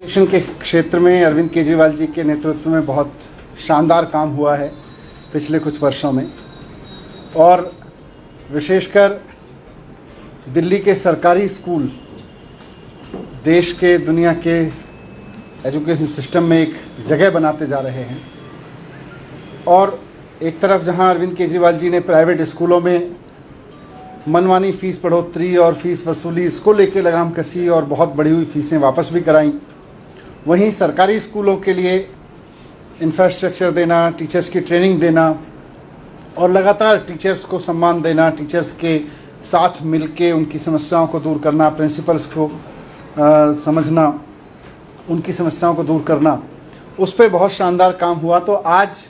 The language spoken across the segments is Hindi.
शिक्षण के क्षेत्र में अरविंद केजरीवाल जी के नेतृत्व में बहुत शानदार काम हुआ है पिछले कुछ वर्षों में, और विशेषकर दिल्ली के सरकारी स्कूल देश के दुनिया के एजुकेशन सिस्टम में एक जगह बनाते जा रहे हैं। और एक तरफ जहां अरविंद केजरीवाल जी ने प्राइवेट स्कूलों में मनमानी फ़ीस बढ़ोतरी और फीस वसूली इसको लेकर लगाम कसी और बहुत बढ़ी हुई फ़ीसें वापस भी कराईं, वहीं सरकारी स्कूलों के लिए इंफ्रास्ट्रक्चर देना, टीचर्स की ट्रेनिंग देना और लगातार टीचर्स को सम्मान देना, टीचर्स के साथ मिलके उनकी समस्याओं को दूर करना, प्रिंसिपल्स को समझना, उनकी समस्याओं को दूर करना, उस पर बहुत शानदार काम हुआ। तो आज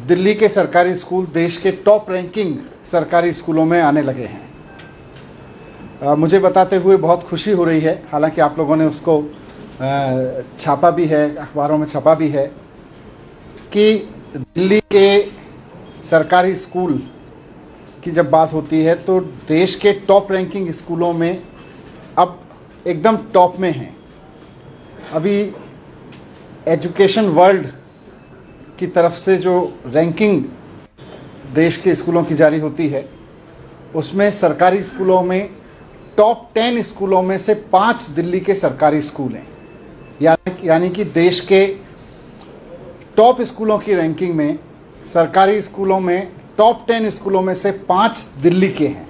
दिल्ली के सरकारी स्कूल देश के टॉप रैंकिंग सरकारी स्कूलों में आने लगे हैं। मुझे बताते हुए बहुत खुशी हो रही है, हालांकि आप लोगों ने उसको छापा भी है, अखबारों में छपा भी है, कि दिल्ली के सरकारी स्कूल की जब बात होती है तो देश के टॉप रैंकिंग स्कूलों में अब एकदम टॉप में हैं। अभी एजुकेशन वर्ल्ड की तरफ से जो रैंकिंग देश के स्कूलों की जारी होती है, उसमें सरकारी स्कूलों में टॉप 10 स्कूलों में से 5 दिल्ली के सरकारी स्कूल हैं। यानी कि देश के टॉप स्कूलों की रैंकिंग में सरकारी स्कूलों में टॉप 10 स्कूलों में से 5 दिल्ली के हैं।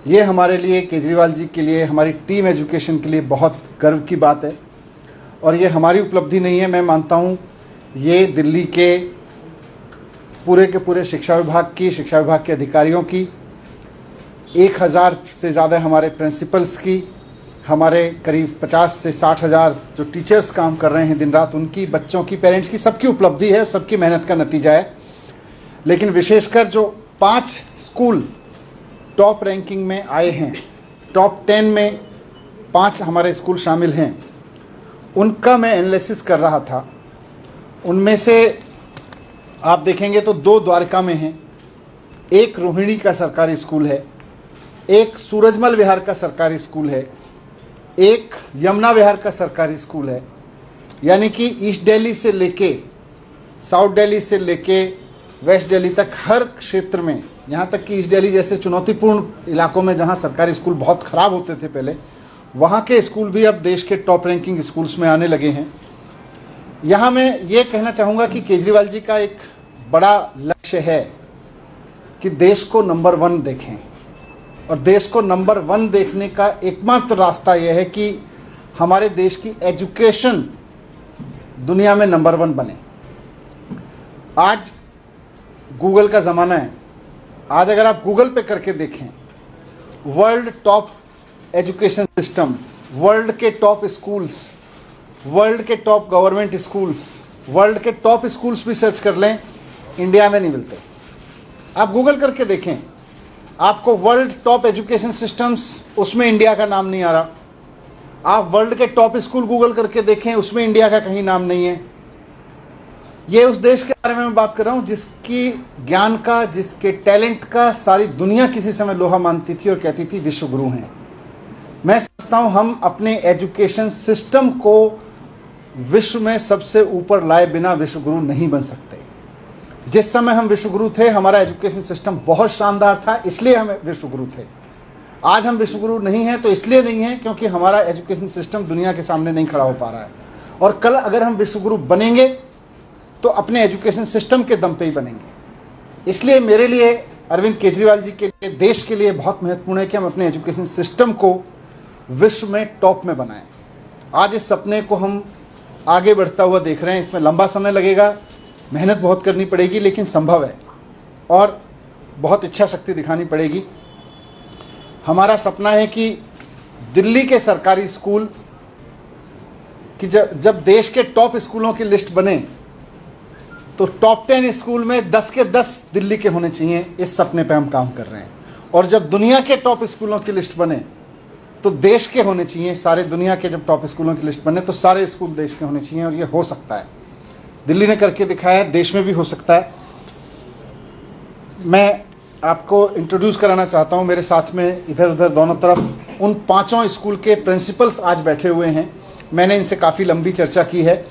ये हमारे लिए, केजरीवाल जी के लिए, हमारी टीम एजुकेशन के लिए बहुत गर्व की बात है। और ये हमारी उपलब्धि नहीं है, मैं मानता हूँ ये दिल्ली के पूरे शिक्षा विभाग के अधिकारियों की, 1000 से ज़्यादा हमारे प्रिंसिपल्स की, हमारे करीब 50 से 60 हज़ार जो टीचर्स काम कर रहे हैं दिन रात, उनकी, बच्चों की, पेरेंट्स की, सबकी उपलब्धि है, सबकी मेहनत का नतीजा है। लेकिन विशेषकर जो 5 स्कूल टॉप रैंकिंग में आए हैं, टॉप 10 में 5 हमारे स्कूल शामिल हैं, उनका मैं एनालिसिस कर रहा था। उनमें से आप देखेंगे तो 2 द्वारका में हैं, एक रोहिणी का सरकारी स्कूल है, एक सूरजमल विहार का सरकारी स्कूल है, एक यमुना विहार का सरकारी स्कूल है। यानी कि ईस्ट दिल्ली से लेके साउथ दिल्ली से लेके वेस्ट दिल्ली तक हर क्षेत्र में, यहाँ तक कि ईस्ट दिल्ली जैसे चुनौतीपूर्ण इलाकों में जहाँ सरकारी स्कूल बहुत ख़राब होते थे पहले, वहाँ के स्कूल भी अब देश के टॉप रैंकिंग स्कूल्स में आने लगे हैं। यहाँ मैं ये कहना चाहूँगा कि केजरीवाल जी का एक बड़ा लक्ष्य है कि देश को नंबर 1 देखें, और देश को नंबर 1 देखने का एकमात्र रास्ता यह है कि हमारे देश की एजुकेशन दुनिया में नंबर 1 बने। आज गूगल का ज़माना है। आज अगर आप गूगल पे करके देखें, world top education system, world के टॉप स्कूल्स, वर्ल्ड के टॉप गवर्नमेंट स्कूल्स, वर्ल्ड के टॉप स्कूल्स भी सर्च कर लें, इंडिया में नहीं मिलते। आप गूगल करके देखें, आपको वर्ल्ड टॉप एजुकेशन सिस्टम्स, उसमें इंडिया का नाम नहीं आ रहा। आप वर्ल्ड के टॉप स्कूल गूगल करके देखें, उसमें इंडिया का कहीं नाम नहीं है। ये उस देश के बारे में मैं बात कर रहा हूँ जिसकी ज्ञान का, जिसके टैलेंट का सारी दुनिया किसी समय लोहा मानती थी और कहती थी विश्व गुरु हैं। मैं समझता हूँ हम अपने एजुकेशन सिस्टम को विश्व में सबसे ऊपर लाए बिना विश्व गुरु नहीं बन सकते। जिस समय हम विश्व गुरु थे, हमारा एजुकेशन सिस्टम बहुत शानदार था, इसलिए हम विश्व गुरु थे। आज हम विश्व गुरु नहीं हैं तो इसलिए नहीं है क्योंकि हमारा एजुकेशन सिस्टम दुनिया के सामने नहीं खड़ा हो पा रहा है। और कल अगर हम विश्व गुरु बनेंगे तो अपने एजुकेशन सिस्टम के दम पे ही बनेंगे। इसलिए मेरे लिए, अरविंद केजरीवाल जी के लिए, देश के लिए बहुत महत्वपूर्ण है कि हम अपने एजुकेशन सिस्टम को विश्व में टॉप में बनाएं। आज इस सपने को हम आगे बढ़ता हुआ देख रहे हैं। इसमें लंबा समय लगेगा, मेहनत बहुत करनी पड़ेगी, लेकिन संभव है और बहुत इच्छा शक्ति दिखानी पड़ेगी। हमारा सपना है कि दिल्ली के सरकारी स्कूल कि जब देश के टॉप स्कूलों की लिस्ट बने तो टॉप 10 स्कूल में 10 के 10 दिल्ली के होने चाहिए। इस सपने पे हम काम कर रहे हैं। और जब दुनिया के टॉप स्कूलों की लिस्ट बने तो देश के होने चाहिए। सारे दुनिया के जब टॉप स्कूलों की लिस्ट बने तो सारे स्कूल देश के होने चाहिए, और ये हो सकता है। दिल्ली ने करके दिखाया है, देश में भी हो सकता है। मैं आपको इंट्रोड्यूस कराना चाहता हूं, मेरे साथ में इधर उधर दोनों तरफ उन 5 स्कूल के प्रिंसिपल्स आज बैठे हुए हैं मैंने इनसे काफ़ी लंबी चर्चा की है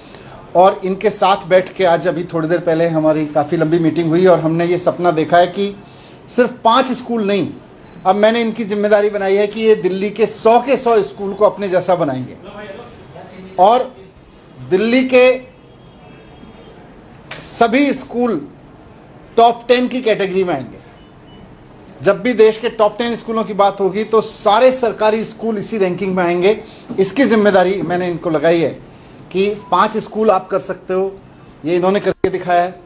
और इनके साथ बैठ के आज अभी थोड़ी देर पहले हमारी काफ़ी लंबी मीटिंग हुई और हमने ये सपना देखा है कि सिर्फ 5 स्कूल नहीं, अब मैंने इनकी जिम्मेदारी बनाई है कि ये दिल्ली के 100 स्कूल को अपने जैसा बनाएंगे और दिल्ली के सभी स्कूल टॉप 10 की कैटेगरी में आएंगे। जब भी देश के टॉप 10 स्कूलों की बात होगी तो सारे सरकारी स्कूल इसी रैंकिंग में आएंगे। इसकी जिम्मेदारी मैंने इनको लगाई है कि 5 स्कूल आप कर सकते हो, ये इन्होंने करके दिखाया है।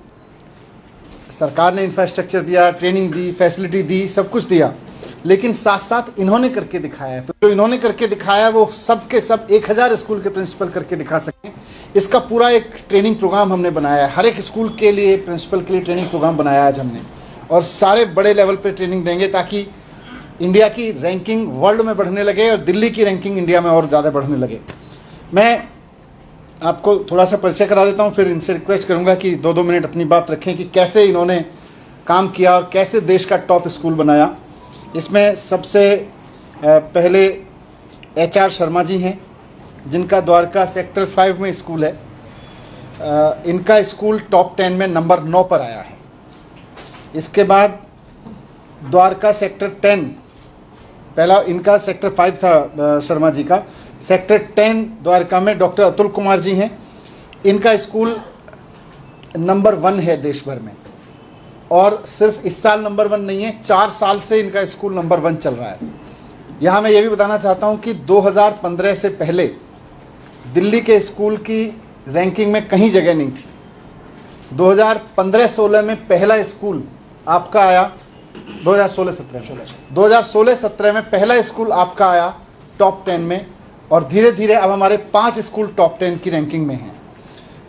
सरकार ने इंफ्रास्ट्रक्चर दिया, ट्रेनिंग दी, फैसिलिटी दी, सब कुछ दिया, लेकिन साथ साथ इन्होंने करके दिखाया है। तो जो इन्होंने करके दिखाया है वो सब के सब 1000 स्कूल के प्रिंसिपल करके दिखा सकें। इसका पूरा एक ट्रेनिंग प्रोग्राम हमने बनाया है। हर एक स्कूल के लिए, प्रिंसिपल के लिए ट्रेनिंग प्रोग्राम बनाया आज हमने और सारे बड़े लेवल पे ट्रेनिंग देंगे ताकि इंडिया की रैंकिंग वर्ल्ड में बढ़ने लगे और दिल्ली की रैंकिंग इंडिया में और ज़्यादा बढ़ने लगे। मैं आपको थोड़ा सा परिचय करा देता हूँ, फिर इनसे रिक्वेस्ट करूँगा कि 2-2 मिनट अपनी बात रखें कि कैसे इन्होंने काम किया और कैसे देश का टॉप स्कूल बनाया। इसमें सबसे पहले HR शर्मा जी हैं, जिनका द्वारका सेक्टर 5 में स्कूल है। इनका स्कूल टॉप 10 में नंबर 9 पर आया है। इसके बाद द्वारका सेक्टर 10, पहला इनका सेक्टर 5 था शर्मा जी का, सेक्टर 10 द्वारका में डॉक्टर अतुल कुमार जी हैं। इनका स्कूल नंबर 1 है देश भर में और सिर्फ इस साल नंबर 1 नहीं है, 4 साल से इनका स्कूल नंबर 1 चल रहा है। यहाँ मैं ये भी बताना चाहता हूँ कि 2015 से पहले दिल्ली के स्कूल की रैंकिंग में कहीं जगह नहीं थी। 2015-16 में पहला स्कूल आपका आया, 2016-17 में पहला स्कूल आपका आया टॉप 10 में और धीरे धीरे अब हमारे 5 स्कूल टॉप 10 की रैंकिंग में हैं।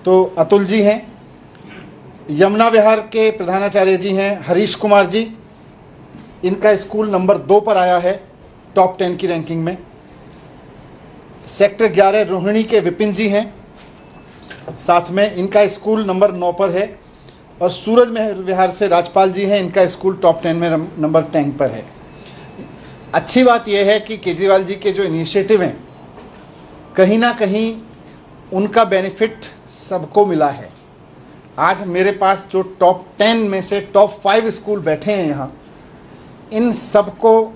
तो अतुल जी हैं, यमुना विहार के प्रधानाचार्य जी हैं हरीश कुमार जी, इनका स्कूल नंबर 2 पर आया है टॉप 10 की रैंकिंग में। सेक्टर 11 रोहिणी के विपिन जी हैं, साथ में इनका स्कूल नंबर 9 पर है। और सूरज विहार से राजपाल जी हैं, इनका स्कूल टॉप 10 में नंबर 10 पर है। अच्छी बात यह है कि केजरीवाल जी के जो इनिशिएटिव हैं कहीं ना कहीं उनका बेनिफिट सबको मिला है। आज मेरे पास जो टॉप 10 में से टॉप 5 स्कूल बैठे हैं यहाँ, इन सबको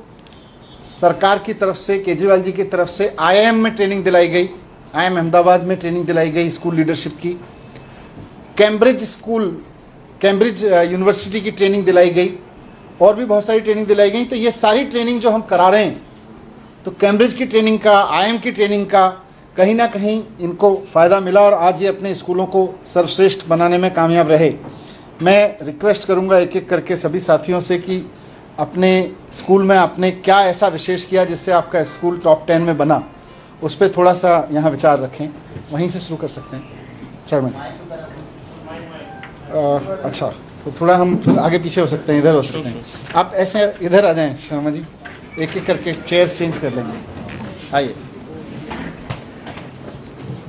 सरकार की तरफ से, केजरीवाल जी की तरफ से IIM में ट्रेनिंग दिलाई गई, IIM अहमदाबाद में ट्रेनिंग दिलाई गई स्कूल लीडरशिप की। कैम्ब्रिज यूनिवर्सिटी की ट्रेनिंग दिलाई गई और भी बहुत सारी ट्रेनिंग दिलाई गई। तो ये सारी ट्रेनिंग जो हम करा रहे हैं, तो कैम्ब्रिज की ट्रेनिंग का, IIM की ट्रेनिंग का कहीं ना कहीं इनको फ़ायदा मिला और आज ये अपने स्कूलों को सर्वश्रेष्ठ बनाने में कामयाब रहे। मैं रिक्वेस्ट करूंगा एक एक करके सभी साथियों से कि अपने स्कूल में आपने क्या ऐसा विशेष किया जिससे आपका स्कूल टॉप 10 में बना, उस पर थोड़ा सा यहाँ विचार रखें। वहीं से शुरू कर सकते हैं चेयरमैन। अच्छा, तो थोड़ा हम फिर आगे पीछे हो सकते हैं, इधर हो सकते हैं। आप ऐसे इधर आ जाएं शर्मा जी, एक एक करके चेयर्स चेंज कर लेंगे। आइए,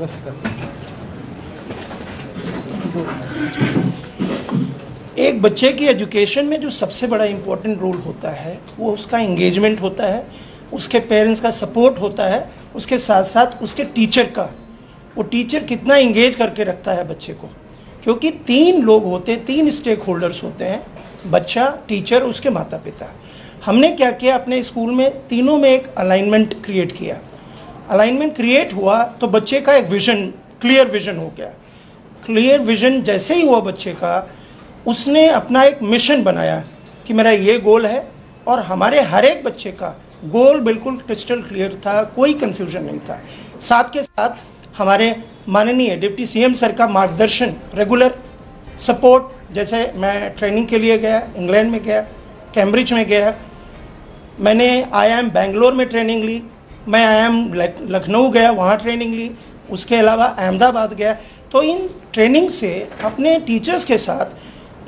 बस कर। एक बच्चे की एजुकेशन में जो सबसे बड़ा इम्पोर्टेंट रोल होता है वो उसका एंगेजमेंट होता है, उसके पेरेंट्स का सपोर्ट होता है, उसके साथ साथ उसके टीचर का, वो टीचर कितना इंगेज करके रखता है बच्चे को। क्योंकि 3 लोग होते हैं, 3 स्टेक होल्डर्स होते हैं, बच्चा, टीचर, उसके माता पिता। हमने क्या किया अपने स्कूल में, तीनों में एक अलाइनमेंट क्रिएट किया। अलाइनमेंट क्रिएट हुआ तो बच्चे का एक विजन, क्लियर विजन हो गया। क्लियर विजन जैसे ही हुआ बच्चे का, उसने अपना एक मिशन बनाया कि मेरा ये गोल है और हमारे हर एक बच्चे का गोल बिल्कुल क्रिस्टल क्लियर था, कोई कन्फ्यूजन नहीं था। साथ के साथ हमारे माननीय डिप्टी CM सर का मार्गदर्शन, रेगुलर सपोर्ट, जैसे मैं ट्रेनिंग के लिए गया, इंग्लैंड में गया, कैम्ब्रिज में गया, मैंने IIM बेंगलोर में ट्रेनिंग ली, मैं IIM लखनऊ गया, वहाँ ट्रेनिंग ली, उसके अलावा अहमदाबाद गया। तो इन ट्रेनिंग से अपने टीचर्स के साथ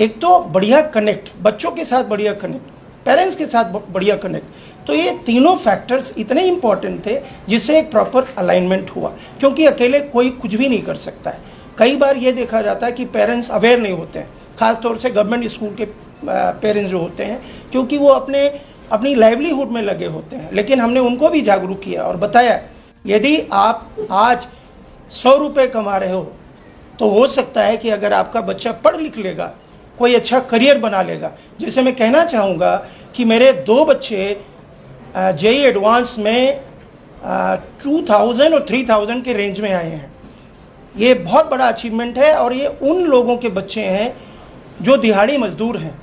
एक तो बढ़िया कनेक्ट, बच्चों के साथ बढ़िया कनेक्ट, पेरेंट्स के साथ बढ़िया कनेक्ट। तो ये तीनों फैक्टर्स इतने इंपॉर्टेंट थे जिससे एक प्रॉपर अलाइनमेंट हुआ, क्योंकि अकेले कोई कुछ भी नहीं कर सकता है। कई बार ये देखा जाता है कि पेरेंट्स अवेयर नहीं होते हैं, ख़ासतौर से गवर्नमेंट स्कूल के पेरेंट्स जो होते हैं, क्योंकि वो अपनी लाइवलीहुड में लगे होते हैं। लेकिन हमने उनको भी जागरूक किया और बताया यदि आप आज 100 रुपये कमा रहे हो तो हो सकता है कि अगर आपका बच्चा पढ़ लिख लेगा, कोई अच्छा करियर बना लेगा। जैसे मैं कहना चाहूँगा कि मेरे 2 बच्चे जेईई एडवांस में 2000 और 3000 के रेंज में आए हैं। ये बहुत बड़ा अचीवमेंट है और ये उन लोगों के बच्चे हैं जो दिहाड़ी मजदूर हैं।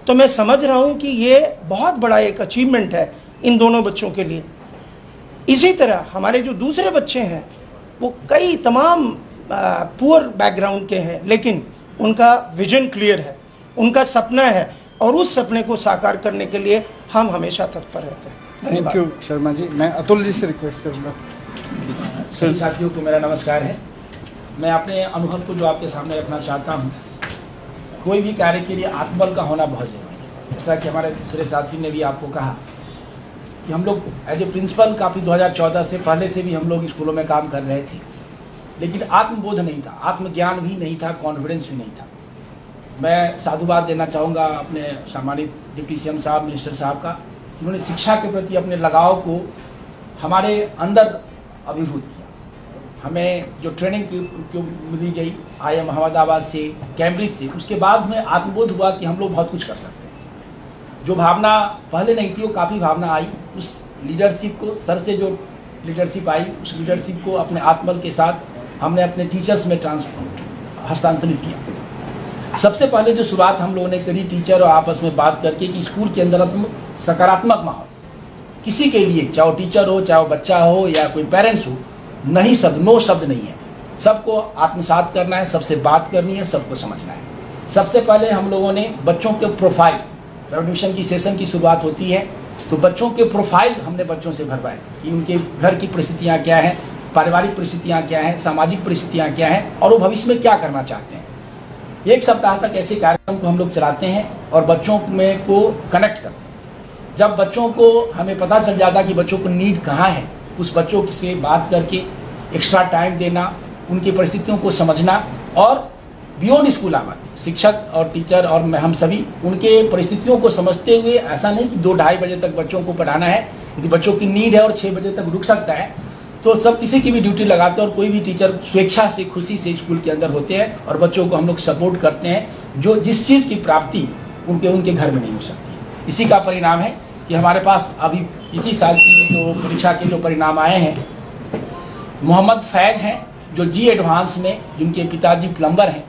तो मैं समझ रहा हूँ कि ये बहुत बड़ा एक अचीवमेंट है इन दोनों बच्चों के लिए। इसी तरह हमारे जो दूसरे बच्चे हैं वो कई तमाम पुअर बैकग्राउंड के हैं, लेकिन उनका विजन क्लियर है, उनका सपना है और उस सपने को साकार करने के लिए हम हमेशा तत्पर रहते हैं। Thank you Sharma ji. मैं अतुल जी से रिक्वेस्ट करूँगा। सभी साथियों को मेरा नमस्कार है। मैं अपने अनुभव को जो आपके सामने रखना चाहता हूँ। कोई भी कार्य के लिए आत्मबल का होना बहुत जरूरी है। जैसा कि हमारे दूसरे साथी ने भी आपको कहा कि हम लोग एज ए प्रिंसिपल काफ़ी 2014 से पहले से भी हम लोग स्कूलों में काम कर रहे थे, लेकिन आत्मबोध नहीं था, आत्मज्ञान भी नहीं था, कॉन्फिडेंस भी नहीं था। मैं साधुवाद देना चाहूँगा अपने सम्मानित डिप्टी सीएम साहब, मिनिस्टर साहब का। उन्होंने शिक्षा के प्रति अपने लगाव को हमारे अंदर अभिभूत किया। हमें जो ट्रेनिंग मिली गई IIM अहमदाबाद से, कैम्ब्रिज से, उसके बाद में आत्मबोध हुआ कि हम लोग बहुत कुछ कर सकते हैं। जो भावना पहले नहीं थी वो काफ़ी भावना आई। उस लीडरशिप को, सर से जो लीडरशिप आई, उस लीडरशिप को अपने आत्मबल के साथ हमने अपने टीचर्स में हस्तांतरित किया। सबसे पहले जो शुरुआत हम लोगों ने करी टीचर और आपस में बात करके कि स्कूल के अंदर सकारात्मक माहौल किसी के लिए, चाहे वो टीचर हो, चाहे वो बच्चा हो या कोई पेरेंट्स हो, नहीं शब्द, नो शब्द नहीं है। सबको आत्मसात करना है, सबसे बात करनी है, सबको समझना है। सबसे पहले हम लोगों ने बच्चों के प्रोफाइल, एडमिशन की सेशन की शुरुआत होती है तो बच्चों के प्रोफाइल हमने बच्चों से भरवाए कि उनके घर की परिस्थितियाँ क्या हैं, पारिवारिक परिस्थितियाँ क्या हैं, सामाजिक परिस्थितियाँ क्या हैं और वो भविष्य में क्या करना चाहते हैं। 1 सप्ताह तक ऐसे कार्यक्रम को हम लोग चलाते हैं और बच्चों में को कनेक्ट करते हैं। जब बच्चों को हमें पता चल जाता कि बच्चों को नीड कहाँ है, उस बच्चों से बात करके एक्स्ट्रा टाइम देना, उनकी परिस्थितियों को समझना और बियॉन्ड स्कूल आवर, शिक्षक और टीचर और हम सभी उनके परिस्थितियों को समझते हुए, ऐसा नहीं कि 2-2:30 बजे तक बच्चों को पढ़ाना है। यदि बच्चों की नीड है और 6 बजे तक रुक सकता है तो सब किसी की भी ड्यूटी लगाते हैं और कोई भी टीचर स्वेच्छा से, खुशी से स्कूल के अंदर होते हैं और बच्चों को हम लोग सपोर्ट करते हैं जो जिस चीज़ की प्राप्ति उनके घर में नहीं हो सकती। इसी का परिणाम है कि हमारे पास अभी इसी साल की जो परीक्षा के जो परिणाम आए हैं, मोहम्मद फैज़ हैं जो जी एडवांस में, जिनके पिताजी प्लम्बर हैं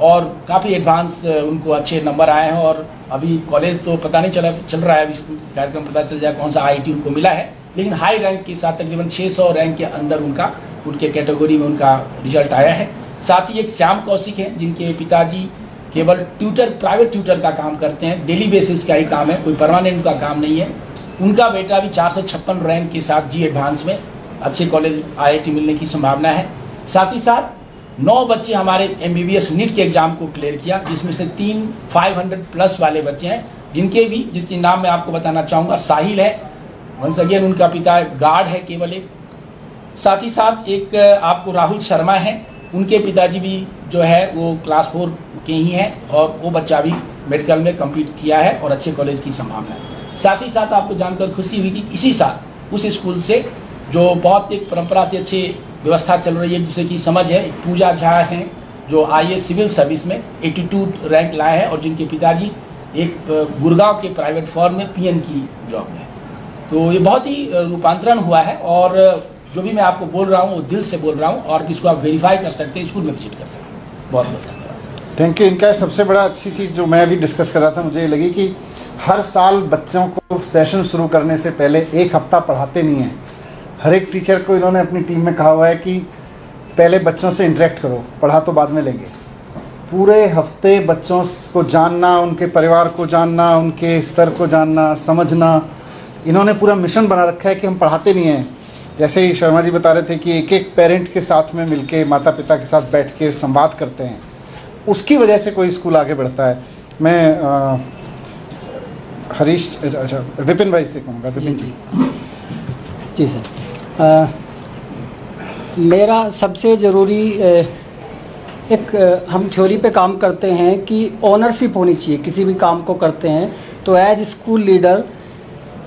और काफ़ी एडवांस उनको अच्छे नंबर आए हैं और अभी कॉलेज तो पता नहीं चल रहा है, अभी कार्यक्रम पता चल जाए कौन सा IIT उनको मिला है, लेकिन हाई रैंक के साथ तकरीबन 600 रैंक के अंदर उनके कैटेगरी में उनका रिजल्ट आया है। साथ ही एक श्याम कौशिक है जिनके पिताजी केवल ट्यूटर, प्राइवेट ट्यूटर का काम करते हैं, डेली बेसिस का ही काम है, कोई परमानेंट उनका काम नहीं है। उनका बेटा भी 456 रैंक के साथ जी एडवांस में अच्छे कॉलेज IIT मिलने की संभावना है। साथ ही साथ 9 बच्चे हमारे MBBS नीट के एग्जाम को क्लियर किया, जिसमें से 3 500+ वाले बच्चे हैं जिसके नाम मैं आपको बताना चाहूँगा। साहिल है, वंस अगेन उनका पिता गार्ड है केवल एक। साथ ही साथ एक आपको राहुल शर्मा है, उनके पिताजी भी जो है वो क्लास 4 के ही हैं और वो बच्चा भी मेडिकल में कम्पीट किया है और अच्छे कॉलेज की संभावना है। साथ ही साथ आपको जानकर खुशी हुई कि इसी साल उस स्कूल से जो बहुत एक परंपरा से अच्छी व्यवस्था चल रही है, दूसरे की समझ है, पूजा झा हैं जो IAS सिविल सर्विस में 82 रैंक लाए हैं और जिनके पिताजी एक गुड़गांव के प्राइवेट फर्म में PN की जॉब में। तो ये बहुत ही रूपांतरण हुआ है और जो भी मैं आपको बोल रहा हूँ वो दिल से बोल रहा हूँ और इसको आप वेरीफाई कर सकते हैं, स्कूल में विजिट कर सकते हैं। बहुत बहुत धन्यवाद। Thank you. इनका सबसे बड़ा अच्छी चीज़ जो मैं अभी डिस्कस कर रहा था, मुझे ये लगी कि हर साल बच्चों को सेशन शुरू करने से पहले 1 हफ्ता पढ़ाते नहीं हैं। हर एक टीचर को इन्होंने अपनी टीम में कहा हुआ है कि पहले बच्चों से इंटरेक्ट करो, पढ़ा तो बाद में लेंगे। पूरे हफ्ते बच्चों को जानना, उनके परिवार को जानना, उनके स्तर को जानना, समझना, इन्होंने पूरा मिशन बना रखा है कि हम पढ़ाते नहीं हैं। जैसे ही शर्मा जी बता रहे थे कि एक पेरेंट के साथ में मिलके, माता पिता के साथ बैठ के संवाद करते हैं, उसकी वजह से कोई स्कूल आगे बढ़ता है। मैं विपिन भाई से कहूँगा। विपिन जी सर, मेरा सबसे ज़रूरी हम थ्योरी पे काम करते हैं कि ओनरशिप होनी चाहिए। किसी भी काम को करते हैं तो एज स्कूल लीडर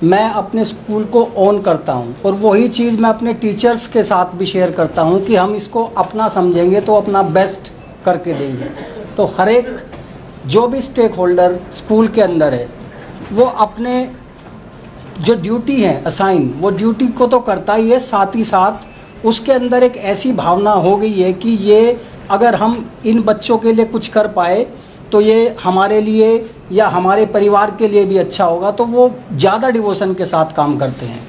मैं अपने स्कूल को ओन करता हूं, और वही चीज़ मैं अपने टीचर्स के साथ भी शेयर करता हूं कि हम इसको अपना समझेंगे तो अपना बेस्ट करके देंगे। तो हर एक जो भी स्टेक होल्डर स्कूल के अंदर है वो अपने जो ड्यूटी है असाइन, वो ड्यूटी को तो करता ही है, साथ ही साथ उसके अंदर एक ऐसी भावना हो गई है कि ये अगर हम इन बच्चों के लिए कुछ कर पाए तो ये हमारे लिए या हमारे परिवार के लिए भी अच्छा होगा, तो वो ज़्यादा डिवोशन के साथ काम करते हैं।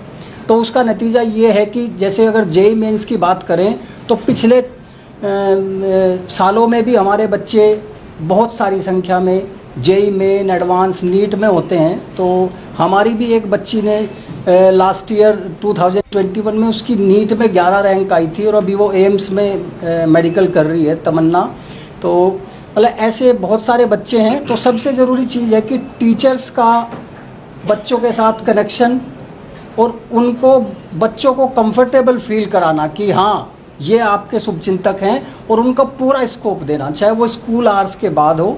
तो उसका नतीजा ये है कि जैसे अगर जेईई मेंस की बात करें तो पिछले सालों में भी हमारे बच्चे बहुत सारी संख्या में जेईई मेन, एडवांस, नीट में होते हैं। तो हमारी भी एक बच्ची ने लास्ट ईयर 2021 में उसकी नीट में 11 रैंक आई थी, और अभी वो एम्स में मेडिकल कर रही है, तमन्ना। तो मतलब ऐसे बहुत सारे बच्चे हैं। तो सबसे ज़रूरी चीज़ है कि टीचर्स का बच्चों के साथ कनेक्शन, और उनको बच्चों को कंफर्टेबल फील कराना कि हाँ ये आपके शुभचिंतक हैं, और उनका पूरा स्कोप देना, चाहे वो स्कूल आवर्स के बाद हो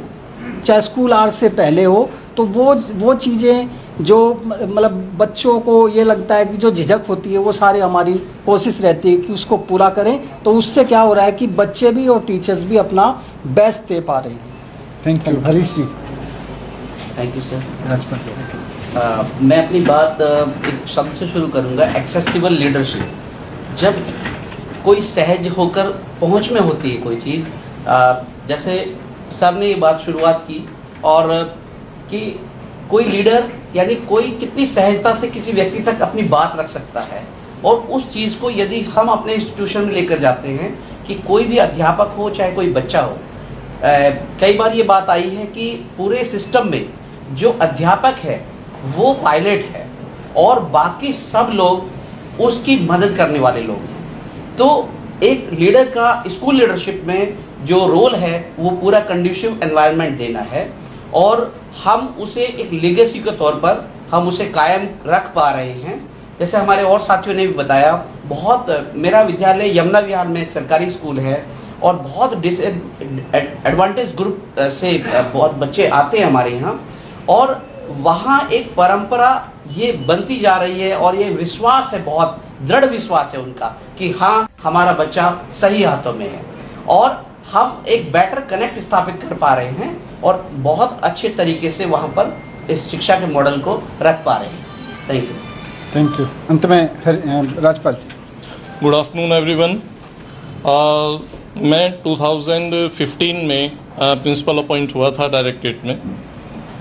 चाहे स्कूल आवर्स से पहले हो। तो वो चीज़ें जो मतलब बच्चों को ये लगता है कि जो झिझक होती है, वो सारी हमारी कोशिश रहती है कि उसको पूरा करें। तो उससे क्या हो रहा है कि बच्चे भी और टीचर्स भी अपना बेस्ट दे पा रहे हैं। Thank you. Harish ji. Thank you sir. Rajpal. मैं अपनी बात एक शब्द से शुरू करूंगा, एक्सेसिबल लीडरशिप। जब कोई सहज होकर पहुंच में होती है कोई चीज़, जैसे सर ने ये बात शुरुआत की, और कि कोई लीडर यानी कोई कितनी सहजता से किसी व्यक्ति तक अपनी बात रख सकता है, और उस चीज़ को यदि हम अपने इंस्टीट्यूशन में लेकर जाते हैं कि कोई भी अध्यापक हो चाहे कोई बच्चा हो। कई बार ये बात आई है कि पूरे सिस्टम में जो अध्यापक है वो पायलट है और बाकी सब लोग उसकी मदद करने वाले लोग हैं। तो एक लीडर का स्कूल लीडरशिप में जो रोल है वो पूरा कंडीशिव एनवायरनमेंट देना है, और हम उसे एक लीगेसी के तौर पर हम उसे कायम रख पा रहे हैं। जैसे हमारे और साथियों ने भी बताया, बहुत मेरा विद्यालय यमुना विहार में एक सरकारी स्कूल है, और बहुत एडवांटेज ग्रुप से बहुत बच्चे आते हैं हमारे यहाँ, और वहाँ एक परंपरा ये बनती जा रही है, और ये विश्वास है, बहुत दृढ़ विश्वास है उनका कि हाँ हमारा बच्चा सही हाथों में है, और हम एक बेटर कनेक्ट स्थापित कर पा रहे हैं, और बहुत अच्छे तरीके से वहाँ पर इस शिक्षा के मॉडल को रख पा रहे हैं। Thank you. Thank you. अंत में Rajpal ji. Good afternoon everyone. मैं 2015 में प्रिंसिपल अपॉइंट हुआ था डायरेक्टरेट में,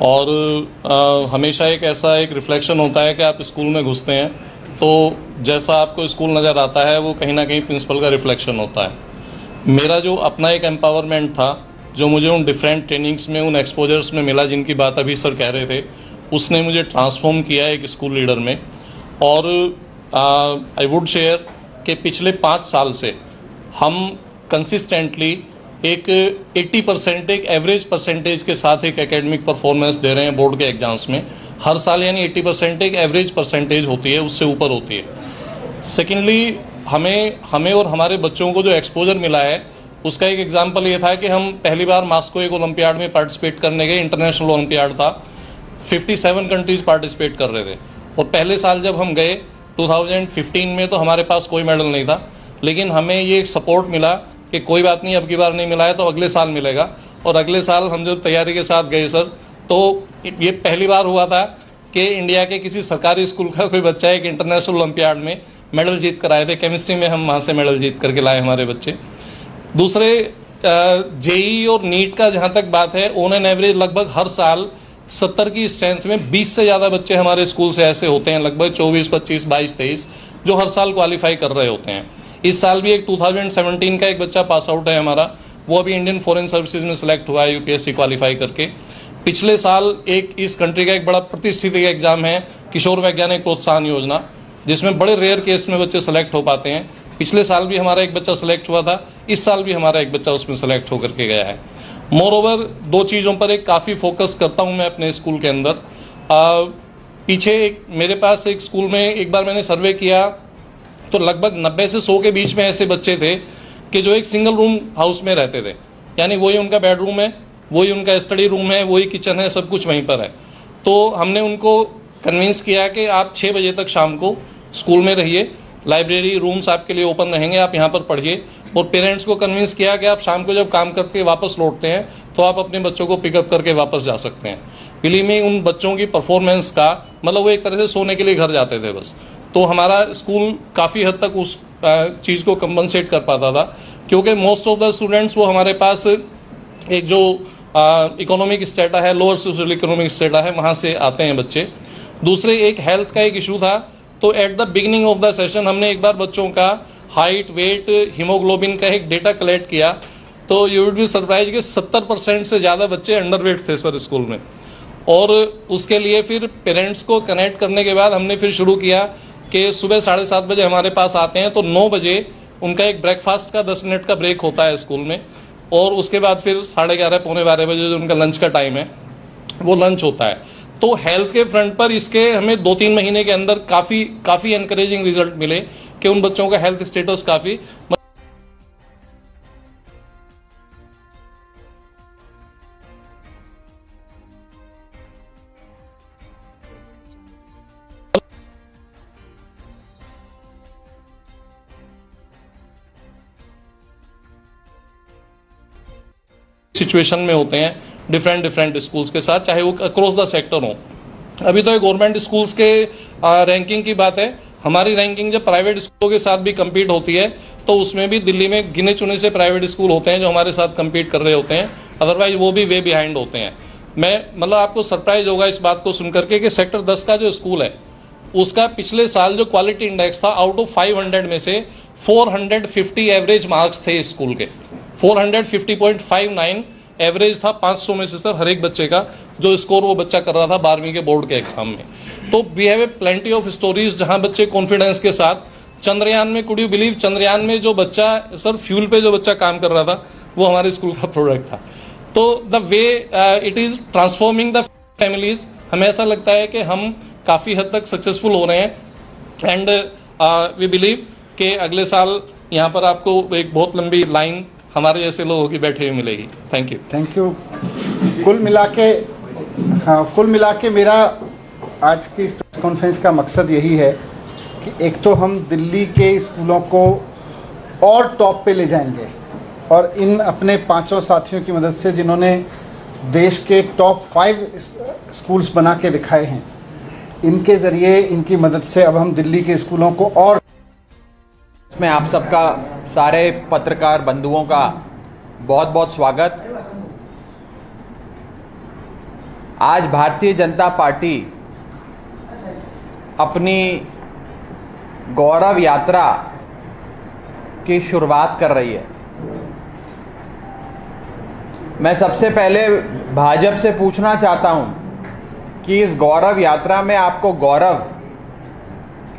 और हमेशा एक ऐसा एक रिफ्लेक्शन होता है कि आप स्कूल में घुसते हैं तो जैसा आपको स्कूल नज़र आता है वो कहीं ना कहीं प्रिंसिपल का रिफ्लेक्शन होता है। मेरा जो अपना एक एम्पावरमेंट था, जो मुझे उन डिफरेंट ट्रेनिंग्स में, उन एक्सपोजर्स में मिला जिनकी बात अभी सर कह रहे थे, उसने मुझे ट्रांसफॉर्म किया एक स्कूल लीडर में। और आई वुड शेयर कि पिछले 5 साल से हम कंसिस्टेंटली एक 80% एक एवरेज परसेंटेज के साथ एक एकेडमिक परफॉर्मेंस दे रहे हैं बोर्ड के एग्जाम्स में हर साल, यानी 80% एक एवरेज परसेंटेज होती है, उससे ऊपर होती है। सेकेंडली हमें और हमारे बच्चों को जो एक्सपोजर मिला है उसका एक एग्जांपल ये था कि हम पहली बार मास्को एक ओलंपियाड में पार्टिसिपेट करने गए। इंटरनेशनल ओलंपियाड था, 57 कंट्रीज पार्टिसिपेट कर रहे थे, और पहले साल जब हम गए 2015 में तो हमारे पास कोई मेडल नहीं था, लेकिन हमें ये सपोर्ट मिला कि कोई बात नहीं, अब की बार नहीं मिला है तो अगले साल मिलेगा। और अगले साल हम जब तैयारी के साथ गए सर, तो ये पहली बार हुआ था कि इंडिया के किसी सरकारी स्कूल का कोई बच्चा एक इंटरनेशनल ओलंपियाड में मेडल जीत कर आए थे। केमिस्ट्री में हम वहाँ से मेडल जीत करके लाए हमारे बच्चे। दूसरे जेईई और नीट का जहाँ तक बात है, ऑन एन एवरेज लगभग हर साल 70 की स्ट्रेंथ में 20 से ज़्यादा बच्चे हमारे स्कूल से ऐसे होते हैं, लगभग 24, 25, 22, 23, जो हर साल क्वालिफाई कर रहे होते हैं। इस साल भी एक 2017 का एक बच्चा पास आउट है हमारा, वो अभी इंडियन फॉरेन सर्विसेज में सिलेक्ट हुआ है यूपीएससी क्वालिफाई करके। पिछले साल एक इस कंट्री का एक बड़ा प्रतिष्ठित एग्जाम है किशोर वैज्ञानिक प्रोत्साहन योजना, जिसमें बड़े रेयर केस में बच्चे सेलेक्ट हो पाते हैं। पिछले साल भी हमारा एक बच्चा सेलेक्ट हुआ था, इस साल भी हमारा एक बच्चा उसमें सेलेक्ट होकर के गया है। मोर ओवर 2 चीज़ों पर एक काफ़ी फोकस करता हूँ मैं अपने स्कूल के अंदर। पीछे मेरे पास एक स्कूल में एक बार मैंने सर्वे किया तो लगभग 90 से 100 के बीच में ऐसे बच्चे थे कि जो एक सिंगल रूम हाउस में रहते थे, यानी वही उनका बेडरूम है, वही उनका स्टडी रूम है, वही किचन है, सब कुछ वहीं पर है। तो हमने उनको कन्विंस किया कि आप 6 बजे तक शाम को स्कूल में रहिए, लाइब्रेरी रूम्स आपके लिए ओपन रहेंगे, आप यहाँ पर पढ़िए। और पेरेंट्स को कन्विंस किया कि आप शाम को जब काम करके वापस लौटते हैं तो आप अपने बच्चों को पिकअप करके वापस जा सकते हैं। बिलीव मी, उन बच्चों की परफॉर्मेंस का मतलब वो एक तरह से सोने के लिए घर जाते थे बस। तो हमारा स्कूल काफ़ी हद तक उस चीज़ को कंपनसेट कर पाता था, क्योंकि मोस्ट ऑफ द स्टूडेंट्स वो हमारे पास एक जो इकोनॉमिक स्टेटा है, लोअर सोशल इकोनॉमिक स्टेटा है, वहाँ से आते हैं बच्चे। दूसरे एक हेल्थ का एक इशू था, तो at the beginning of the session हमने एक बार बच्चों का हाइट, वेट, हीमोग्लोबिन का एक डेटा कलेक्ट किया, तो यू वुड बी सरप्राइज कि 70% से ज़्यादा बच्चे अंडरवेट थे सर स्कूल में। और उसके लिए फिर पेरेंट्स को कनेक्ट करने के बाद हमने फिर शुरू किया कि सुबह 7:30 बजे हमारे पास आते हैं, तो 9 बजे उनका एक ब्रेकफास्ट का 10 मिनट का ब्रेक होता है स्कूल में, और उसके बाद फिर 11:30 पौने 12 बजे जो उनका लंच का टाइम है वो लंच होता है। तो हेल्थ के फ्रंट पर इसके हमें 2-3 महीने के अंदर काफ़ी एनकरेजिंग रिजल्ट मिले कि उन बच्चों का हेल्थ स्टेटस काफ़ी सिचुएशन में होते हैं डिफरेंट स्कूल्स के साथ, चाहे वो अक्रॉस द सेक्टर हो। अभी तो ये गवर्नमेंट स्कूल्स के रैंकिंग की बात है, हमारी रैंकिंग जब प्राइवेट स्कूलों के साथ भी compete होती है तो उसमें भी दिल्ली में गिने चुने से प्राइवेट स्कूल होते हैं जो हमारे साथ compete कर रहे होते हैं, अदरवाइज वो भी वे बिहाइंड होते हैं। मैं मतलब आपको सरप्राइज होगा इस बात को सुनकर के कि सेक्टर 10 का जो स्कूल है उसका पिछले साल जो क्वालिटी इंडेक्स था, आउट ऑफ 500 में से 450 एवरेज मार्क्स थे स्कूल के, 450.59 एवरेज था 500 में से सर हर एक बच्चे का, जो स्कोर वो बच्चा कर रहा था 12वीं के बोर्ड के एग्जाम में। तो we have a plenty of stories जहां बच्चे कॉन्फिडेंस के साथ चंद्रयान में, कुड यू बिलीव, चंद्रयान में जो बच्चा सर फ्यूल पे जो बच्चा काम कर रहा था वो हमारे स्कूल का प्रोडक्ट था। तो the way it is transforming the families, हमें ऐसा लगता है कि हम काफ़ी हद तक सक्सेसफुल हो रहे हैं। एंड वी बिलीव कि अगले साल यहाँ पर आपको एक बहुत लंबी लाइन हमारे जैसे लोगों की बैठे हुए मिलेगी। Thank you. कुल मिला के मेरा आज की प्रेस कॉन्फ्रेंस का मकसद यही है कि एक तो हम दिल्ली के स्कूलों को और टॉप पे ले जाएंगे, और इन अपने 5 साथियों की मदद से जिन्होंने देश के टॉप 5 स्कूल्स बना के दिखाए हैं, इनके ज़रिए, इनकी मदद से अब हम दिल्ली के स्कूलों को और इसमें आप सबका, सारे पत्रकार बंधुओं का बहुत बहुत स्वागत। आज भारतीय जनता पार्टी अपनी गौरव यात्रा की शुरुआत कर रही है। मैं सबसे पहले भाजपा से पूछना चाहता हूं कि इस गौरव यात्रा में आपको गौरव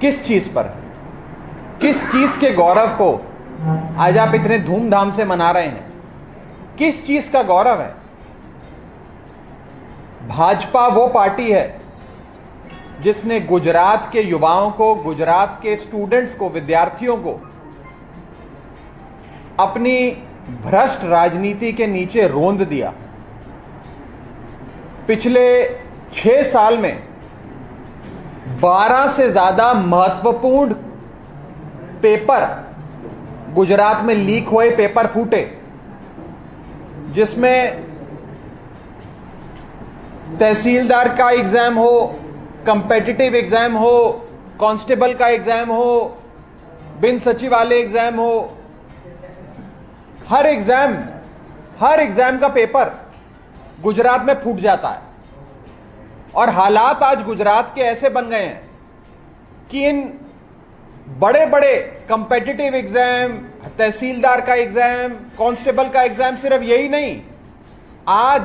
किस चीज पर, किस चीज के गौरव को आज आप इतने धूमधाम से मना रहे हैं? किस चीज का गौरव है? भाजपा वो पार्टी है जिसने गुजरात के युवाओं को, गुजरात के स्टूडेंट्स को, विद्यार्थियों को अपनी भ्रष्ट राजनीति के नीचे रोंद दिया। पिछले 6 साल में 12 से ज्यादा महत्वपूर्ण पेपर गुजरात में लीक हुए, पेपर फूटे, जिसमें तहसीलदार का एग्जाम हो, कंपेटिटिव एग्जाम हो, कांस्टेबल का एग्जाम हो, बिन सचिवालय एग्जाम हो, हर एग्जाम का पेपर गुजरात में फूट जाता है। और हालात आज गुजरात के ऐसे बन गए हैं कि इन बड़े बड़े कंपेटिटिव एग्जाम, तहसीलदार का एग्जाम, कांस्टेबल का एग्जाम, सिर्फ यही नहीं, आज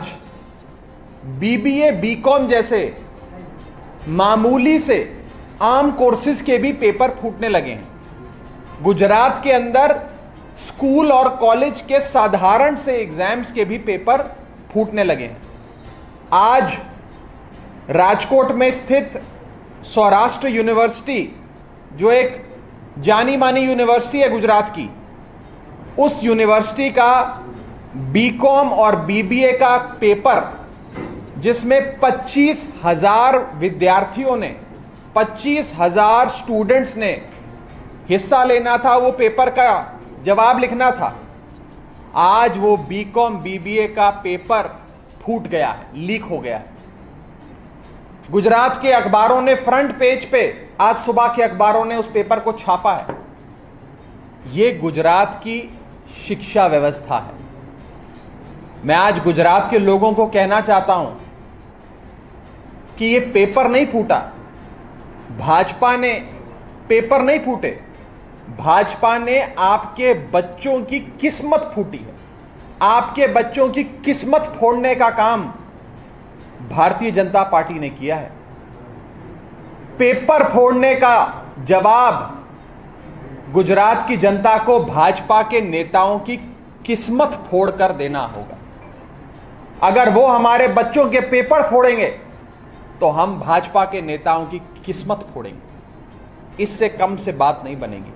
बीबीए, बीकॉम जैसे मामूली से आम कोर्सेज के भी पेपर फूटने लगे हैं। गुजरात के अंदर स्कूल और कॉलेज के साधारण से एग्जाम्स के भी पेपर फूटने लगे हैं। आज राजकोट में स्थित सौराष्ट्र यूनिवर्सिटी, जो एक जानी मानी यूनिवर्सिटी है गुजरात की, उस यूनिवर्सिटी का बीकॉम और बीबीए का पेपर जिसमें 25,000 विद्यार्थियों ने, 25,000 स्टूडेंट्स ने हिस्सा लेना था, वो पेपर का जवाब लिखना था। आज वो बीकॉम बीबीए का पेपर फूट गया है, लीक हो गया है। गुजरात के अखबारों ने फ्रंट पेज पे, आज सुबह के अखबारों ने उस पेपर को छापा है। ये गुजरात की शिक्षा व्यवस्था है। मैं आज गुजरात के लोगों को कहना चाहता हूं कि ये पेपर नहीं फूटा, भाजपा ने पेपर नहीं फूटे, भाजपा ने आपके बच्चों की किस्मत फूटी है। आपके बच्चों की किस्मत फोड़ने का काम भारतीय जनता पार्टी ने किया है। पेपर फोड़ने का जवाब गुजरात की जनता को भाजपा के नेताओं की किस्मत फोड़कर देना होगा। अगर वो हमारे बच्चों के पेपर फोड़ेंगे तो हम भाजपा के नेताओं की किस्मत फोड़ेंगे। इससे कम से बात नहीं बनेगी।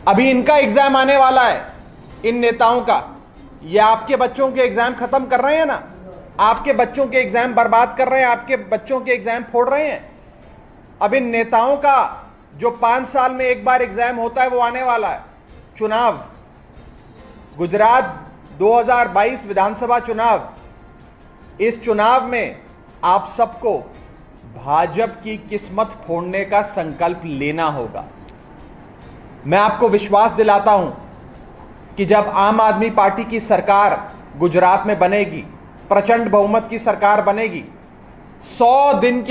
अभी इनका एग्जाम आने वाला है, इन नेताओं का। ये आपके बच्चों के एग्जाम खत्म कर रहे हैं ना, आपके बच्चों के एग्जाम बर्बाद कर रहे हैं, आपके बच्चों के एग्जाम फोड़ रहे हैं। अब इन नेताओं का जो 5 साल में एक बार एग्जाम होता है वो आने वाला है, चुनाव। गुजरात 2022 विधानसभा चुनाव। इस चुनाव में आप सबको भाजपा की किस्मत फोड़ने का संकल्प लेना होगा। मैं आपको विश्वास दिलाता हूं कि जब आम आदमी पार्टी की सरकार गुजरात में बनेगी, प्रचंड बहुमत की सरकार बनेगी, 100 दिन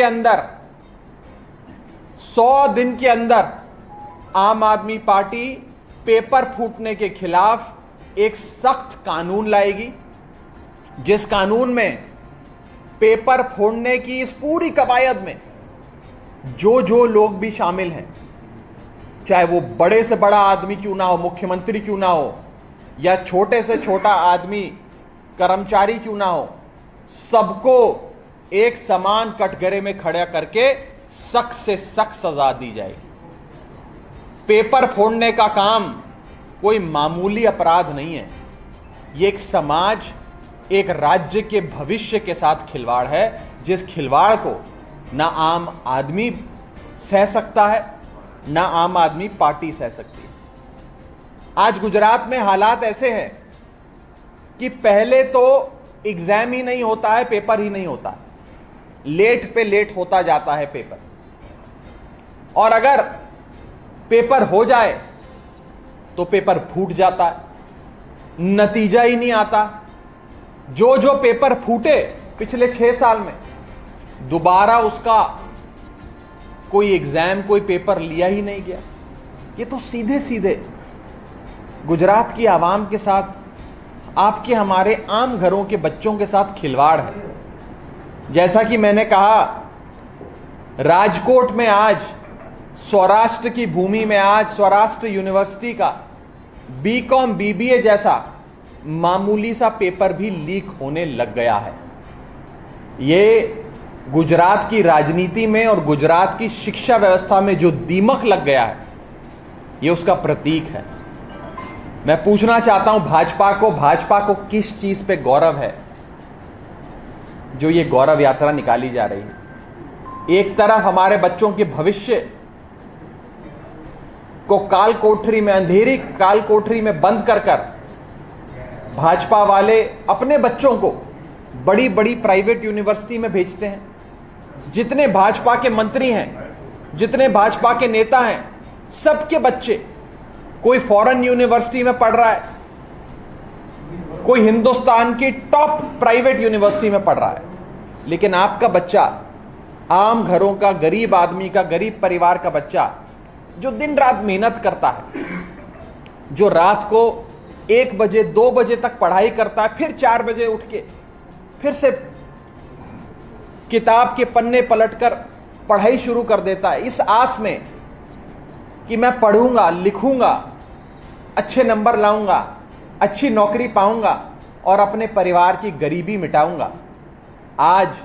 के अंदर आम आदमी पार्टी पेपर फूटने के खिलाफ एक सख्त कानून लाएगी, जिस कानून में पेपर फोड़ने की इस पूरी कवायद में जो लोग भी शामिल हैं, चाहे वो बड़े से बड़ा आदमी क्यों ना हो, मुख्यमंत्री क्यों ना हो, या छोटे से छोटा आदमी कर्मचारी क्यों ना हो, सबको एक समान कटघरे में खड़ा करके सख्त से सख्त सजा दी जाएगी। पेपर फोड़ने का काम कोई मामूली अपराध नहीं है। ये एक समाज, एक राज्य के भविष्य के साथ खिलवाड़ है, जिस खिलवाड़ को ना आम आदमी सह सकता है, ना आम आदमी पार्टी सह सकती है। आज गुजरात में हालात ऐसे हैं कि पहले तो एग्जाम ही नहीं होता है, पेपर ही नहीं होता है, लेट पे लेट होता जाता है पेपर। और अगर पेपर हो जाए तो पेपर फूट जाता है, नतीजा ही नहीं आता। जो पेपर फूटे पिछले 6 साल में, दोबारा उसका कोई एग्जाम, कोई पेपर लिया ही नहीं गया। ये तो सीधे सीधे गुजरात की आवाम के साथ, आपके हमारे आम घरों के बच्चों के साथ खिलवाड़ है। जैसा कि मैंने कहा, राजकोट में आज, सौराष्ट्र की भूमि में आज सौराष्ट्र यूनिवर्सिटी का बीकॉम बीबीए जैसा मामूली सा पेपर भी लीक होने लग गया है। ये गुजरात की राजनीति में और गुजरात की शिक्षा व्यवस्था में जो दीमक लग गया है, ये उसका प्रतीक है। मैं पूछना चाहता हूं भाजपा को किस चीज पे गौरव है जो ये गौरव यात्रा निकाली जा रही है। एक तरफ हमारे बच्चों के भविष्य को काल कोठरी में, अंधेरी काल कोठरी में बंद कर भाजपा वाले अपने बच्चों को बड़ी बड़ी प्राइवेट यूनिवर्सिटी में भेजते हैं। जितने भाजपा के मंत्री हैं, जितने भाजपा के नेता हैं, सबके बच्चे कोई फॉरेन यूनिवर्सिटी में पढ़ रहा है, कोई हिंदुस्तान की टॉप प्राइवेट यूनिवर्सिटी में पढ़ रहा है। लेकिन आपका बच्चा, आम घरों का, गरीब आदमी का, गरीब परिवार का बच्चा, जो दिन रात मेहनत करता है, जो रात को 1 बजे 2 बजे तक पढ़ाई करता है, फिर 4 बजे उठ के फिर से किताब के पन्ने पलटकर पढ़ाई शुरू कर देता है, इस आस में कि मैं पढ़ूंगा, लिखूंगा, अच्छे नंबर लाऊंगा, अच्छी नौकरी पाऊंगा और अपने परिवार की गरीबी मिटाऊंगा। आज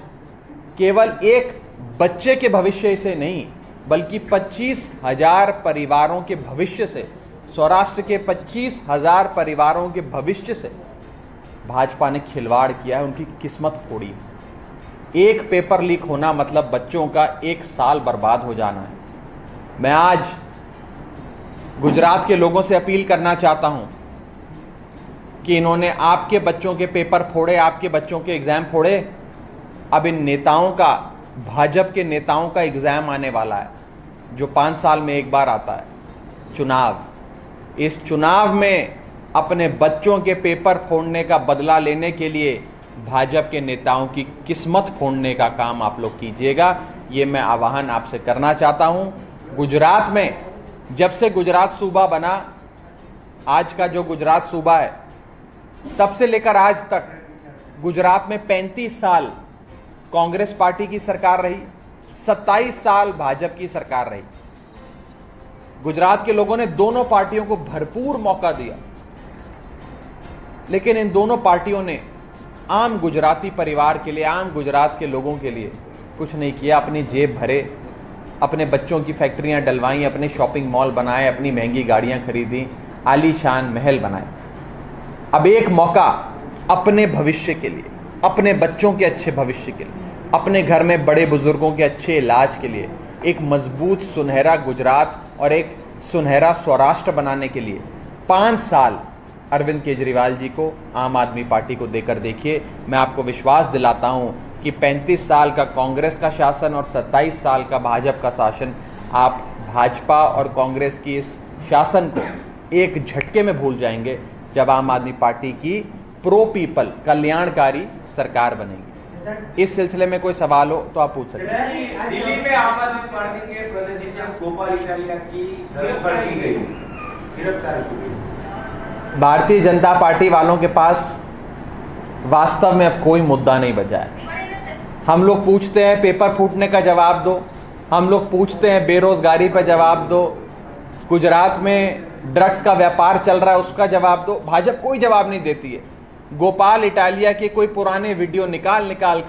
केवल एक बच्चे के भविष्य से नहीं, बल्कि 25,000 परिवारों के भविष्य से, सौराष्ट्र के 25,000 परिवारों के भविष्य से भाजपा ने खिलवाड़ किया है, उनकी किस्मत फोड़ी है। एक पेपर लीक होना मतलब बच्चों का 1 साल बर्बाद हो जाना है। मैं आज गुजरात के लोगों से अपील करना चाहता हूं कि इन्होंने आपके बच्चों के पेपर फोड़े, आपके बच्चों के एग्जाम फोड़े। अब इन नेताओं का, भाजपा के नेताओं का एग्जाम आने वाला है जो 5 साल में एक बार आता है, चुनाव। इस चुनाव में अपने बच्चों के पेपर फोड़ने का बदला लेने के लिए भाजपा के नेताओं की किस्मत फोड़ने का काम आप लोग कीजिएगा। ये मैं आह्वान आपसे करना चाहता हूं। गुजरात में जब से गुजरात सूबा बना, आज का जो गुजरात सूबा है, तब से लेकर आज तक गुजरात में 35 साल कांग्रेस पार्टी की सरकार रही, 27 साल भाजपा की सरकार रही। गुजरात के लोगों ने दोनों पार्टियों को भरपूर मौका दिया, लेकिन इन दोनों पार्टियों ने आम गुजराती परिवार के लिए, आम गुजरात के लोगों के लिए कुछ नहीं किया। अपनी जेब भरे, अपने बच्चों की फैक्ट्रियां डलवाई, अपने शॉपिंग मॉल बनाए, अपनी महंगी गाड़ियां खरीदी, आलीशान महल बनाए। अब एक मौका अपने भविष्य के लिए, अपने बच्चों के अच्छे भविष्य के लिए, अपने घर में बड़े बुजुर्गों के अच्छे इलाज के लिए, एक मजबूत सुनहरा गुजरात और एक सुनहरा स्वराष्ट्र बनाने के लिए 5 साल अरविंद केजरीवाल जी को, आम आदमी पार्टी को देकर देखिए। मैं आपको विश्वास दिलाता हूं कि 35 साल का कांग्रेस का शासन और 27 साल का भाजपा का शासन, आप भाजपा और कांग्रेस की इस शासन को एक झटके में भूल जाएंगे जब आम आदमी पार्टी की प्रो पीपल कल्याणकारी सरकार बनेगी। इस सिलसिले में कोई सवाल हो तो आप पूछ सकते हैं। दिल्ली में आम आदमी पार्टी के प्रदेश अध्यक्ष गोपाल इटालिया की धरपकड़ की गई, गिरफ्तार की गई। भारतीय जनता पार्टी वालों के पास वास्तव में अब कोई मुद्दा नहीं बचा है। हम लोग पूछते हैं पेपर फूटने का जवाब दो, हम लोग पूछते हैं बेरोजगारी पर जवाब दो, गुजरात में ड्रग्स का व्यापार चल रहा है उसका जवाब दो। भाजपा कोई जवाब नहीं देती है। गोपाल इटालिया के कोई पुराने वीडियो निकाल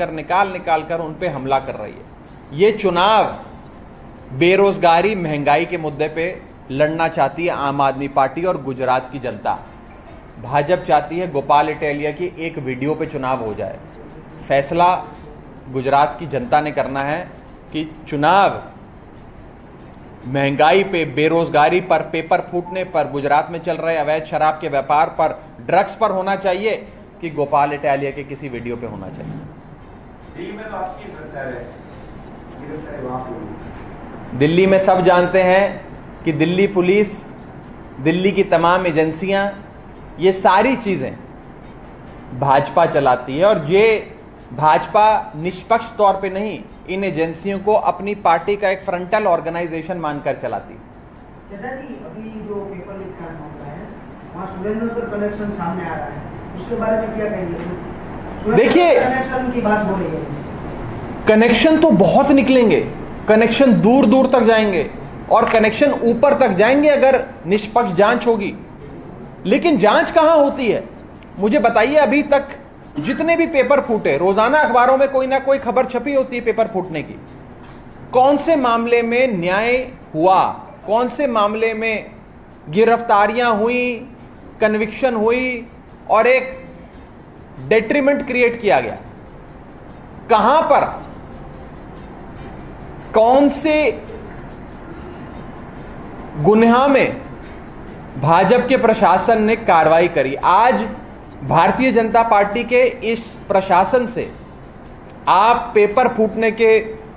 कर उन पे हमला कर रही है। ये चुनाव बेरोजगारी, महंगाई के मुद्दे पे लड़ना चाहती है आम आदमी पार्टी और गुजरात की जनता। भाजपा चाहती है गोपाल इटालिया की एक वीडियो पे चुनाव हो जाए। फैसला गुजरात की जनता ने करना है कि चुनाव महंगाई पे, बेरोजगारी पर, पेपर फूटने पर, गुजरात में चल रहे अवैध शराब के व्यापार पर, ड्रग्स पर होना चाहिए कि गोपाल इटालिया के किसी वीडियो पे होना चाहिए। दिल्ली में तो आपकी सरकार है, गिरफ्तारी वहां पे। दिल्ली में सब जानते हैं कि दिल्ली पुलिस, दिल्ली की तमाम एजेंसियां, ये सारी चीजें भाजपा चलाती है और ये भाजपा निष्पक्ष तौर पे नहीं, इन एजेंसियों को अपनी पार्टी का एक फ्रंटल ऑर्गेनाइजेशन मानकर चलाती है। चड्ढा जी, अभी जो पेपर लीक का मामला है, वहाँ सुरेंद्र कनेक्शन सामने आ रहा है, उसके बारे में क्या कहेंगे? देखिए, कनेक्शन की बात हो रही है। कनेक्शन तो बहुत निकलेंगे, कनेक्शन दूर दूर तक जाएंगे और कनेक्शन ऊपर तक जाएंगे अगर निष्पक्ष जांच होगी। लेकिन जांच कहां होती है? मुझे बताइए, अभी तक जितने भी पेपर फूटे, रोजाना अखबारों में कोई ना कोई खबर छपी होती है पेपर फूटने की। कौन से मामले में न्याय हुआ, कौन से मामले में गिरफ्तारियां हुई, कन्विक्शन हुई और एक डेट्रीमेंट क्रिएट किया गया? कहां पर, कौन से गुन्हा में भाजपा के प्रशासन ने कार्रवाई करी? आज भारतीय जनता पार्टी के इस प्रशासन से आप पेपर फूटने के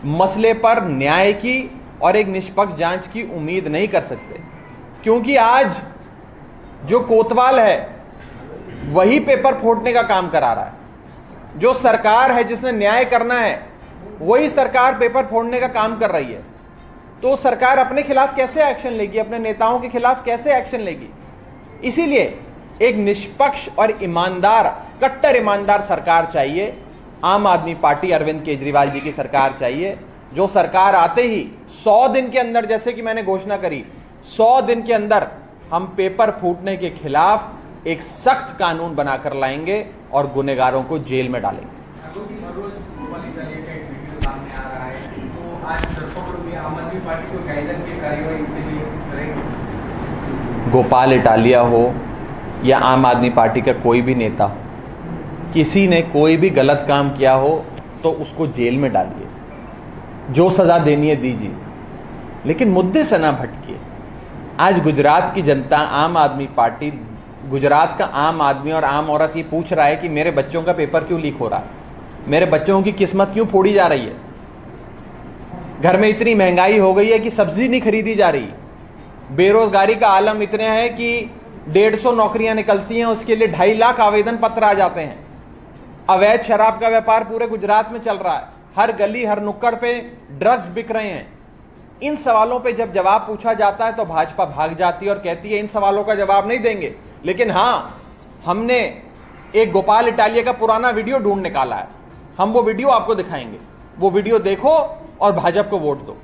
मसले पर न्याय की और एक निष्पक्ष जांच की उम्मीद नहीं कर सकते, क्योंकि आज जो कोतवाल है वही पेपर फोड़ने का काम करा रहा है। जो सरकार है जिसने न्याय करना है वही सरकार पेपर फोड़ने का काम कर रही है। तो सरकार अपने खिलाफ कैसे एक्शन लेगी, अपने नेताओं के खिलाफ कैसे एक्शन लेगी? इसीलिए एक निष्पक्ष और ईमानदार, कट्टर ईमानदार सरकार चाहिए। आम आदमी पार्टी, अरविंद केजरीवाल जी की सरकार चाहिए, जो सरकार आते ही 100 दिन के अंदर, जैसे कि मैंने घोषणा करी, 100 दिन के अंदर हम पेपर फूटने के खिलाफ एक सख्त कानून बनाकर लाएंगे और गुनहगारों को जेल में डालेंगे। गोपाल इटालिया हो या आम आदमी पार्टी का कोई भी नेता, किसी ने कोई भी गलत काम किया हो तो उसको जेल में डालिए, जो सजा देनी है दीजिए, लेकिन मुद्दे से ना भटकिए। आज गुजरात की जनता, आम आदमी पार्टी, गुजरात का आम आदमी और आम औरत ये पूछ रहा है कि मेरे बच्चों का पेपर क्यों लीक हो रहा है, मेरे बच्चों की किस्मत क्यों फोड़ी जा रही है। घर में इतनी महंगाई हो गई है कि सब्जी नहीं खरीदी जा रही, बेरोजगारी का आलम इतने हैं कि 150 नौकरियां निकलती हैं, उसके लिए 2.5 लाख आवेदन पत्र आ जाते हैं। अवैध शराब का व्यापार पूरे गुजरात में चल रहा है, हर गली हर नुक्कड़ पे ड्रग्स बिक रहे हैं। इन सवालों पे जब जवाब पूछा जाता है तो भाजपा भाग जाती है और कहती है इन सवालों का जवाब नहीं देंगे। लेकिन हाँ, हमने एक गोपाल इटालिया का पुराना वीडियो ढूंढ निकाला है, हम वो वीडियो आपको दिखाएंगे। वो वीडियो देखो और भाजपा को वोट दो।